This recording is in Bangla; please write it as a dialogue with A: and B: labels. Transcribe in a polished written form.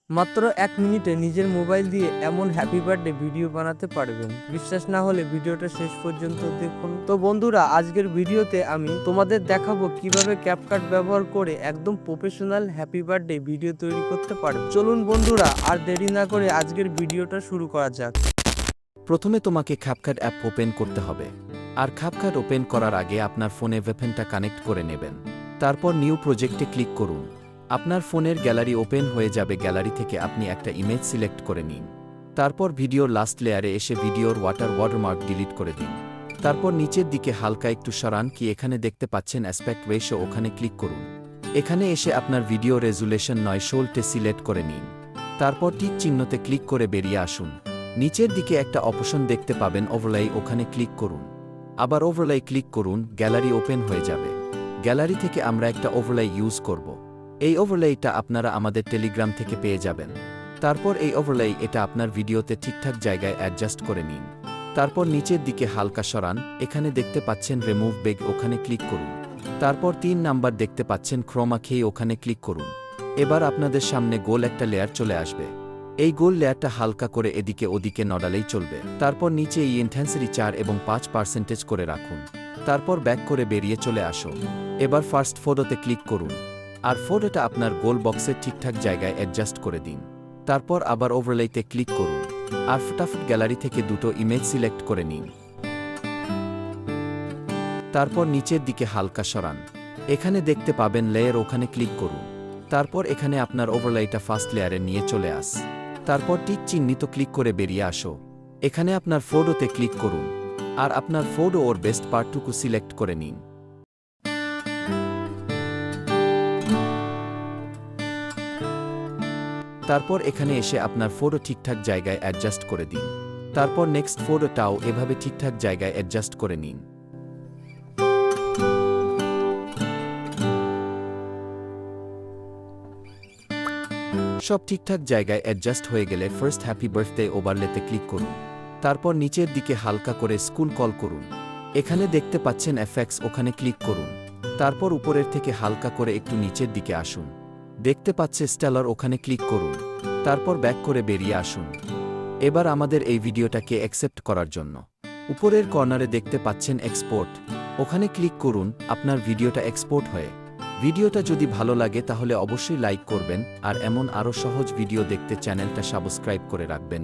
A: মাত্র 1 মিনিটে নিজের মোবাইল দিয়ে এমন হ্যাপি বার্থডে ভিডিও বানাতে পারবেন। বিশ্বাস না হলে ভিডিওটা শেষ পর্যন্ত দেখুন। তো বন্ধুরা, আজকের ভিডিওতে আমি তোমাদের দেখাবো কিভাবে ক্যাপকাট ব্যবহার করে একদম প্রফেশনাল হ্যাপি বার্থডে ভিডিও তৈরি করতে পারবে। চলুন বন্ধুরা, আর দেরি না করে আজকের ভিডিওটা শুরু করা যাক।
B: প্রথমে তোমাকে ক্যাপকাট অ্যাপ ওপেন করতে হবে। আর ক্যাপকাট ওপেন করার আগে আপনার ফোনে ওয়েপেনটা কানেক্ট করে নেবেন। তারপর নিউ প্রজেক্টে ক্লিক করুন। আপনার ফোনের গ্যালারি ওপেন হয়ে যাবে। গ্যালারি থেকে আপনি একটা ইমেজ সিলেক্ট করে নিন। তারপর ভিডিওর লাস্ট লেয়ারে এসে ভিডিওর ওয়াটারমার্ক ডিলিট করে দিন। তারপর নিচের দিকে হালকা একটু সরান। কি এখানে দেখতে পাচ্ছেন অ্যাসপেক্ট রেশিও, ওখানে ক্লিক করুন। এখানে এসে আপনার ভিডিও রেজুলেশন 916 সিলেক্ট করে নিন। তারপর টিক চিহ্নতে ক্লিক করে বেরিয়ে আসুন। নিচের দিকে একটা অপশন দেখতে পাবেন ওভারলাই, ওখানে ক্লিক করুন। আবার ওভারলাই ক্লিক করুন, গ্যালারি ওপেন হয়ে যাবে। গ্যালারি থেকে আমরা একটা ওভারলাই ইউজ করব। এই ওভারলাইটা আপনারা আমাদের টেলিগ্রাম থেকে পেয়ে যাবেন। তারপর এই ওভারলাই এটা আপনার ভিডিওতে ঠিকঠাক জায়গায় অ্যাডজাস্ট করে নিন। তারপর নিচের দিকে হালকা সরান। এখানে দেখতে পাচ্ছেন রিমুভ বেগ, ওখানে ক্লিক করুন। তারপর 3 নাম্বার দেখতে পাচ্ছেন ক্রোমা কী, ওখানে ক্লিক করুন। এবার আপনাদের সামনে গোল একটা লেয়ার চলে আসবে। এই গোল লেয়ারটা হালকা করে এদিকে ওদিকে নড়ালেই চলবে। তারপর নিচে এই ইন্টেন্সিটি 4 এবং 5% করে রাখুন। তারপর ব্যাক করে বেরিয়ে চলে আসো। এবার ফার্স্ট ফটোতে ক্লিক করুন। আর ফটোটা আপনার গোল বক্সের ঠিকঠাক জায়গায় অ্যাডজাস্ট করে দিন। তারপর আবার ওভারলাইতে ক্লিক করুন। আর ফটাফট গ্যালারি থেকে দুটো ইমেজ সিলেক্ট করে নিন। তারপর নিচের দিকে হালকা সরান। এখানে দেখতে পাবেন লেয়ার, ওখানে ক্লিক করুন। তারপর এখানে আপনার ওভারলাইটা ফার্স্ট লেয়ারে নিয়ে চলে আস। তারপর টিক চিহ্নিত ক্লিক করে বেরিয়ে আসো। এখানে আপনার ফটোতে ক্লিক করুন। আর আপনার ফটো ওর বেস্ট পার্টটুকু সিলেক্ট করে নিন। তারপর এখানে এসে আপনার ফটো ঠিকঠাক জায়গায় অ্যাডজাস্ট করে দিন। তারপর নেক্সট ফটোটাও এভাবে ঠিকঠাক জায়গায় অ্যাডজাস্ট করে নিন। সব ঠিকঠাক জায়গায় অ্যাডজাস্ট হয়ে গেলে ফার্স্ট হ্যাপি বার্থডে ওভারলেতে ক্লিক করুন। তারপর নিচের দিকে হালকা করে স্কুল কল করুন। এখানে দেখতে পাচ্ছেন এফএক্স, ওখানে ক্লিক করুন। তারপর উপরের থেকে হালকা করে একটু নিচের দিকে আসুন। দেখতে পাচ্ছে স্টেলার, ওখানে ক্লিক করুন। তারপর ব্যাক করে বেরিয়ে আসুন। এবার আমাদের এই ভিডিওটাকে অ্যাকসেপ্ট করার জন্য উপরের কর্নারে দেখতে পাচ্ছেন এক্সপোর্ট, ওখানে ক্লিক করুন। আপনার ভিডিওটা এক্সপোর্ট হয়ে ভিডিওটা যদি ভালো লাগে তাহলে অবশ্যই লাইক করবেন। আর এমন আরও সহজ ভিডিও দেখতে চ্যানেলটা সাবস্ক্রাইব করে রাখবেন।